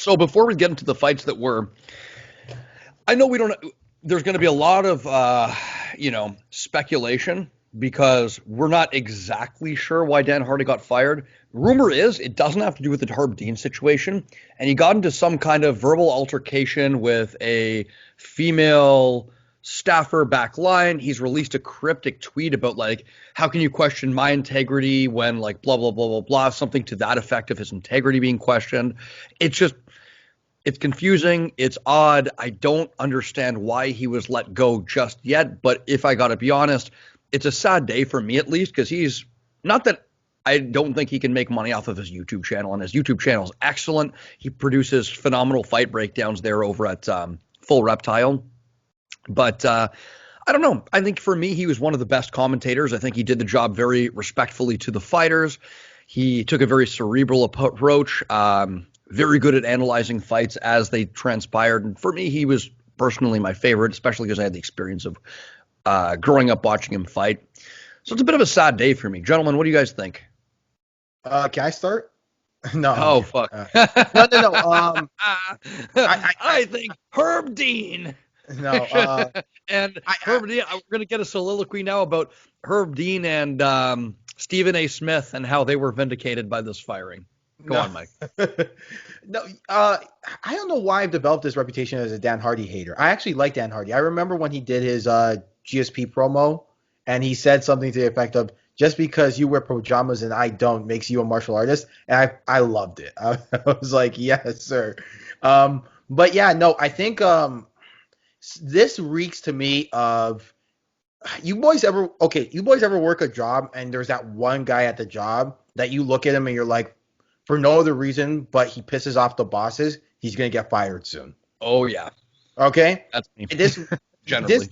So before we get into the fights that were, I know we don't. There's going to be a lot of, speculation because we're not exactly sure why Dan Hardy got fired. Rumor is it doesn't have to do with the Herb Dean situation, and he got into some kind of verbal altercation with a female staffer back line. He's released a cryptic tweet about like, how can you question my integrity when like blah blah blah blah blah, something to that effect of his integrity being questioned. It's just it's confusing. It's odd. I don't understand why he was let go just yet. But if I got to be honest, it's a sad day for me at least because he's not that I don't think he can make money off of his YouTube channel. And his YouTube channel is excellent. He produces phenomenal fight breakdowns there over at Full Reptile. But I don't know. I think for me, he was one of the best commentators. I think he did the job very respectfully to the fighters. He took a very cerebral approach. Very good at analyzing fights as they transpired. And for me, he was personally my favorite, especially because I had the experience of growing up watching him fight. So it's a bit of a sad day for me. Gentlemen, what do you guys think? Can I start? No. Oh, fuck. No. I think Herb Dean. No. And Herb Dean, we're going to get a soliloquy now about Herb Dean and Stephen A. Smith and how they were vindicated by this firing. Go on, Mike. No, I don't know why I've developed this reputation as a Dan Hardy hater. I actually like Dan Hardy. I remember when he did his GSP promo, and he said something to the effect of, just because you wear pajamas and I don't makes you a martial artist. And I loved it. I was like, yes, sir. But yeah, no, I think this reeks to me of, you boys ever work a job and there's that one guy at the job that you look at him and you're like, for no other reason but he pisses off the bosses, he's going to get fired soon. Oh, yeah. Okay? That's me. This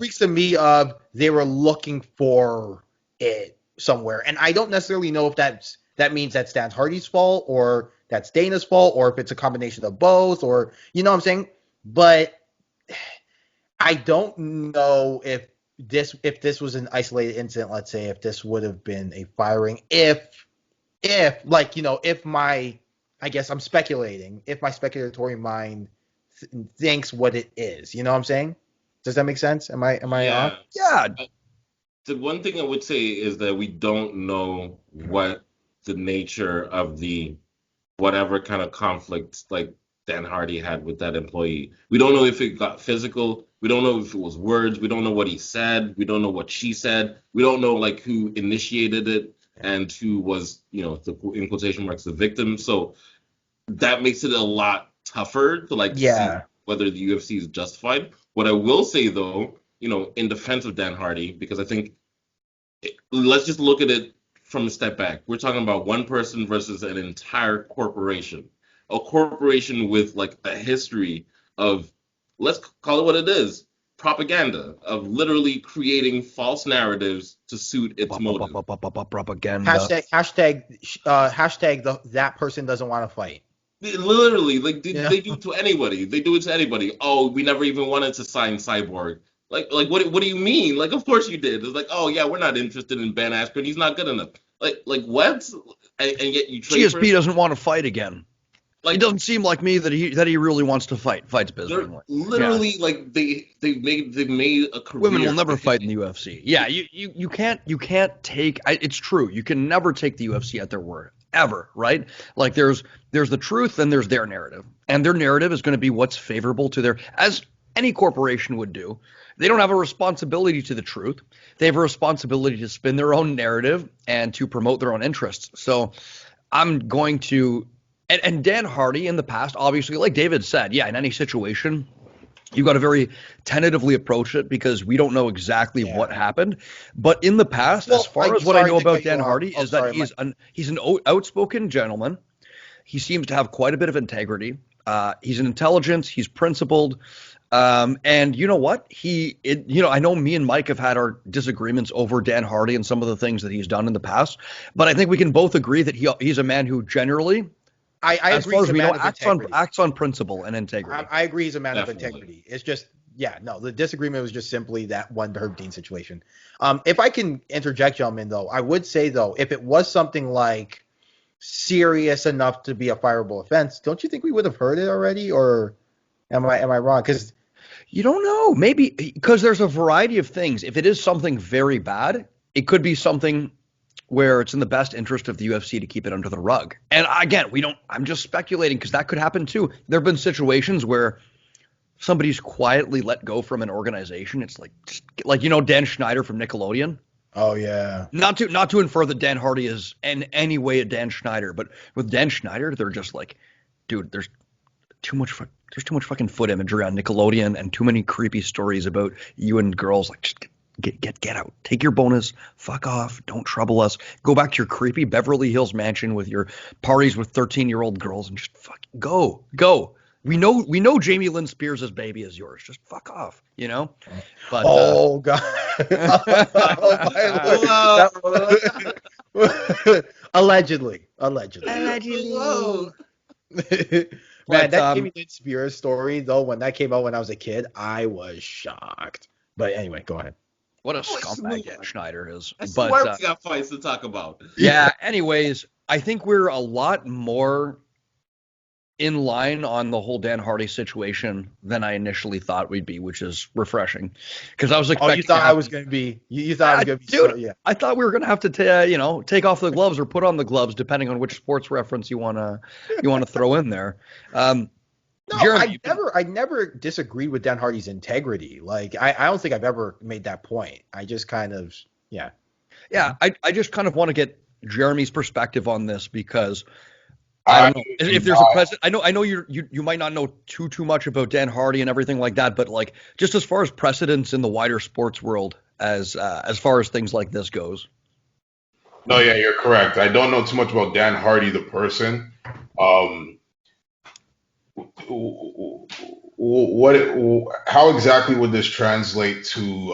reeks to me of they were looking for it somewhere. And I don't necessarily know if that means that's Dan Hardy's fault or that's Dana's fault or if it's a combination of both or, you know what I'm saying? But I don't know if this was an isolated incident, let's say, if this would have been a firing, if like, you know, if my, I guess I'm speculating, if my speculatory mind thinks what it is, you know what I'm saying? Does that make sense? Am I on? Yeah. The one thing I would say is that we don't know what the nature of the whatever kind of conflict like Dan Hardy had with that employee. We don't know if it got physical. We don't know if it was words. We don't know what he said. We don't know what she said. We don't know like who initiated it and who was, you know, in quotation marks, the victim. So that makes it a lot tougher to see whether the UFC is justified. What I will say, though, you know, in defense of Dan Hardy, because I think let's just look at it from a step back. We're talking about one person versus an entire corporation, a corporation with like a history of, let's call it what it is, propaganda, of literally creating false narratives to suit its motive. Propaganda. Hashtag that person doesn't want to fight. Literally, like they do it to anybody. They do it to anybody. Oh, we never even wanted to sign Cyborg. Like what do you mean? Like, of course you did. It's like, oh yeah, we're not interested in Ben Askren. He's not good enough. Like what? And yet you trade GSP doesn't want to fight again. Like, it doesn't seem like me that he really wants to fight. Fights business. Literally, like they made a career. Women will never fight in the UFC. Yeah, you can't take. It's true. You can never take the UFC at their word ever, right? Like there's the truth and there's their narrative, and their narrative is going to be what's favorable to their, as any corporation would do. They don't have a responsibility to the truth. They have a responsibility to spin their own narrative and to promote their own interests. So I'm going to. And Dan Hardy in the past, obviously, like David said, yeah, in any situation, you got to very tentatively approach it because we don't know exactly what happened. But in the past, as far as what I know about Dan Hardy, is that he's an outspoken gentleman. He seems to have quite a bit of integrity. He's an intelligence. He's principled. And you know what? I know me and Mike have had our disagreements over Dan Hardy and some of the things that he's done in the past. But I think we can both agree that he's a man who generally, I as agree. far as we know, acts on principle and integrity. I agree. He's a man of integrity. It's just, the disagreement was just simply that one Herb Dean situation. If I can interject, gentlemen, though, I would say, though, if it was something like, serious enough to be a fireable offense, don't you think we would have heard it already? Or am I wrong? Because You don't know. Maybe because there's a variety of things. If it is something very bad, it could be something where it's in the best interest of the UFC to keep it under the rug. And again, we don't, I'm just speculating because that could happen too. There have been situations where somebody's quietly let go from an organization. It's like Dan Schneider from Nickelodeon. oh yeah, Not to infer that Dan Hardy is in any way a Dan Schneider, but with Dan Schneider, they're just like, dude, there's too much fucking foot imagery on Nickelodeon and too many creepy stories about you and girls. Like, just get out. Take your bonus. Fuck off. Don't trouble us. Go back to your creepy Beverly Hills mansion with your parties with 13-year-old girls and just fuck go. We know Jamie Lynn Spears' baby is yours. Just fuck off, you know? But oh god, allegedly. Whoa. Man, But, that Jamie Lynn Spears story though, when that came out when I was a kid, I was shocked. But anyway, go ahead. what a scumbag Dan Schneider is. I But swear we got fights to talk about. yeah, anyways, I think we're a lot more in line on the whole Dan Hardy situation than I initially thought we'd be, which is refreshing. Because I was Oh, expecting you thought to I have- was gonna be? You thought I was gonna be? dude, So, yeah. I thought we were gonna have to take off the gloves or put on the gloves, depending on which sports reference you wanna throw in there. No, Jeremy, I never disagreed with Dan Hardy's integrity. Like I don't think I've ever made that point. I just kind of yeah, I just kind of want to get Jeremy's perspective on this because I don't know if there's a precedent. I know you might not know too much about Dan Hardy and everything like that, but like just as far as precedents in the wider sports world as far as things like this goes. No, yeah, you're correct. I don't know too much about Dan Hardy, the person. How exactly would this translate to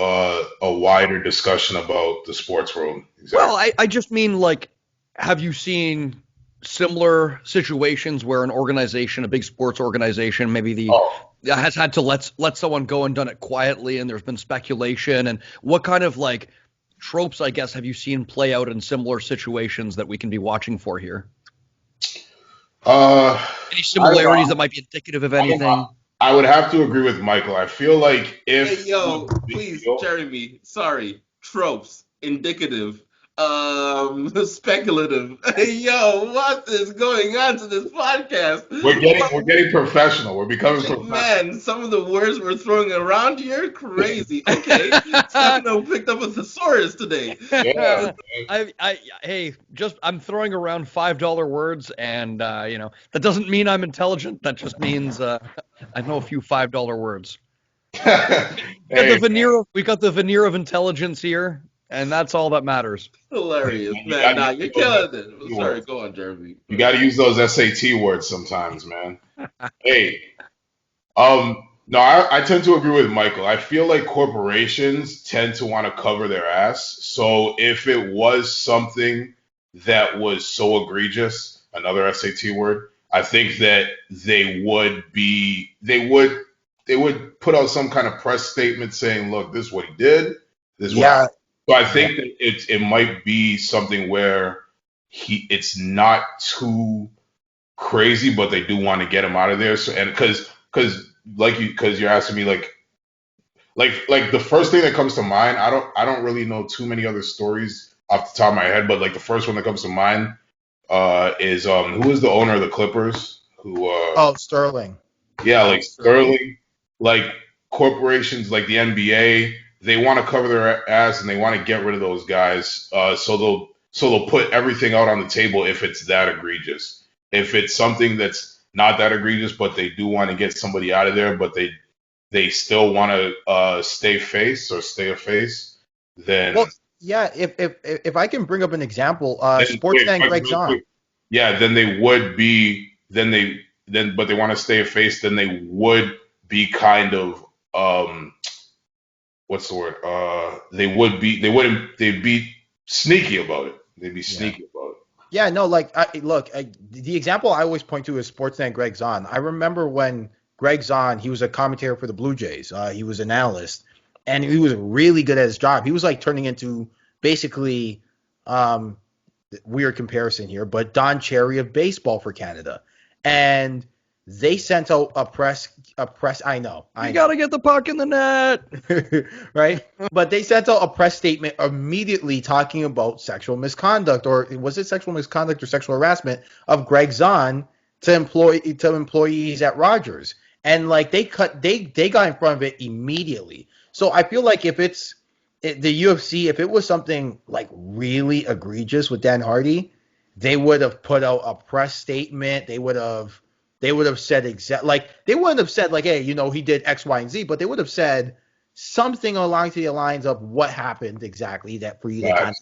a wider discussion about the sports world? Exactly. Well, I just mean like, have you seen similar situations where an organization, a big sports organization, maybe has had to let someone go and done it quietly, and there's been speculation, and what kind of like tropes, I guess, have you seen play out in similar situations that we can be watching for here? Any similarities that might be indicative of anything? I would have to agree with Michael. I feel like if Hey, yo, please, Jeremy. Sorry, tropes, indicative, speculative. Hey, yo, what is going on to this podcast? we're getting professional. We're becoming professional. Man, some of the words we're throwing around here, crazy. Okay, Stefano picked up a thesaurus today. Yeah, I'm throwing around $5 words, and that doesn't mean I'm intelligent. That just means I know a few $5 words. We got the veneer of intelligence here, and that's all that matters. Hilarious, man. Nah, you're killing it. Sorry, go on, Jeremy. You got to use those SAT words sometimes, man. Hey, no, I tend to agree with Michael. I feel like corporations tend to want to cover their ass. So if it was something that was so egregious, another SAT word, I think that they would put out some kind of press statement saying, "Look, this is what he did. This is what." So I think that it might be something where it's not too crazy, but they do want to get him out of there. So and because you're asking me like the first thing that comes to mind, I don't really know too many other stories off the top of my head, but like the first one that comes to mind is who is the owner of the Clippers? Sterling. Yeah, like Sterling, like corporations like the NBA, they want to cover their ass and they want to get rid of those guys. So they'll put everything out on the table if it's that egregious. If it's something that's not that egregious, but they do want to get somebody out of there, but they still want to stay a face, then Well, yeah. If I can bring up an example, Sportsman Greg Zahn. Yeah, then they would be but they want to stay a face, then they would be kind of what's the word? They'd be sneaky about it. They'd be sneaky about it. Yeah, no, like the example I always point to is Sportsman Greg Zahn. I remember when Greg Zahn, he was a commentator for the Blue Jays. He was an analyst, and he was really good at his job. He was like turning into basically weird comparison here, but Don Cherry of baseball for Canada, and they sent out a press. I know. You got to get the puck in the net. Right? But they sent out a press statement immediately talking about sexual misconduct, or was it sexual misconduct or sexual harassment of Greg Zahn to employees at Rogers. And like they got in front of it immediately. So I feel like if it's the UFC, if it was something like really egregious with Dan Hardy, they would have put out a press statement. They would have said they wouldn't have said like, hey, he did X, Y, and Z, but they would have said something along the lines of what happened exactly that for you to kind of,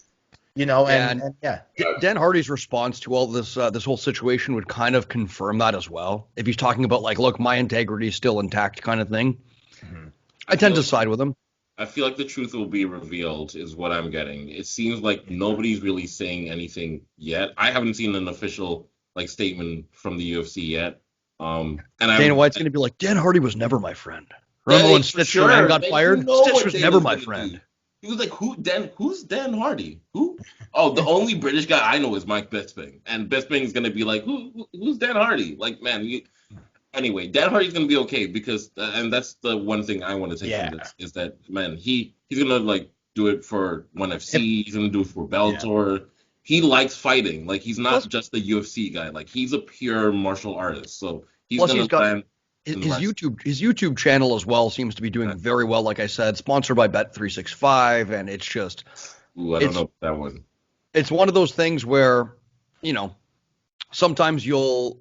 Dan Hardy's response to all this whole situation would kind of confirm that as well. If he's talking about like, look, my integrity is still intact kind of thing. Mm-hmm. I tend to side with him. I feel like the truth will be revealed is what I'm getting. It seems like nobody's really saying anything yet. I haven't seen an official like statement from the UFC yet. Dana White's going to be like, Dan Hardy was never my friend. Remember when Stitch got fired? Stitch was never my friend. He was like, who's Dan Hardy? Who? Oh, the only British guy I know is Mike Bisping. And Bisping is going to be like, who's Dan Hardy? Like, man, anyway, Dan Hardy's going to be okay because, and that's the one thing I want to take from this, is that, man, he's going to, like, do it for ONE FC. He's going to do it for Bellator. Yeah. He likes fighting. Like, he's not just the UFC guy. Like, he's a pure martial artist. So he's going to land. His YouTube channel as well seems to be doing very well, like I said, sponsored by Bet365, and it's just... Ooh, I don't know that one. It's one of those things where, sometimes you'll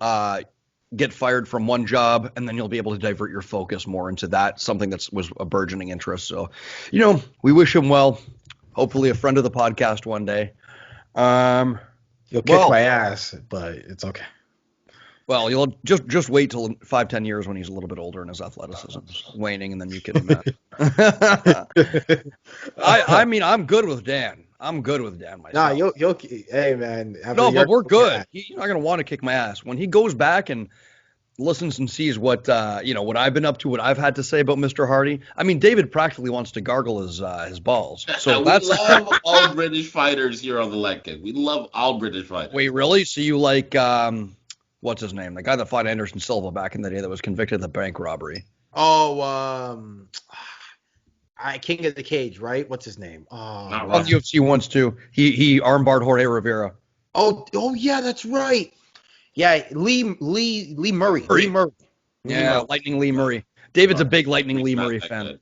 get fired from one job, and then you'll be able to divert your focus more into that, something that was a burgeoning interest. So, we wish him well. Hopefully a friend of the podcast one day. He'll kick my ass, but it's okay. Well, you'll just wait till 5-10 years when he's a little bit older and his athleticism is waning, and then you kick him out. I mean, I'm good with Dan. I'm good with Dan myself. Nah, you'll hey man. No, but we're good. He's not gonna want to kick my ass when he goes back and listens and sees what what I've been up to, what I've had to say about Mr. Hardy. I mean, David practically wants to gargle his balls. So we love all British fighters here on the Leg Kick. We love all British fighters. Wait, really? So you like what's his name? The guy that fought Anderson Silva back in the day that was convicted of the bank robbery. Oh, King of the Cage, right? What's his name? On the UFC once too. He armbarred Jorge Rivera. Oh yeah, that's right. Yeah, Lee Murray. Lee Murray. Yeah, Lightning Lee Murray. David's a big Lightning Lee Murray fan.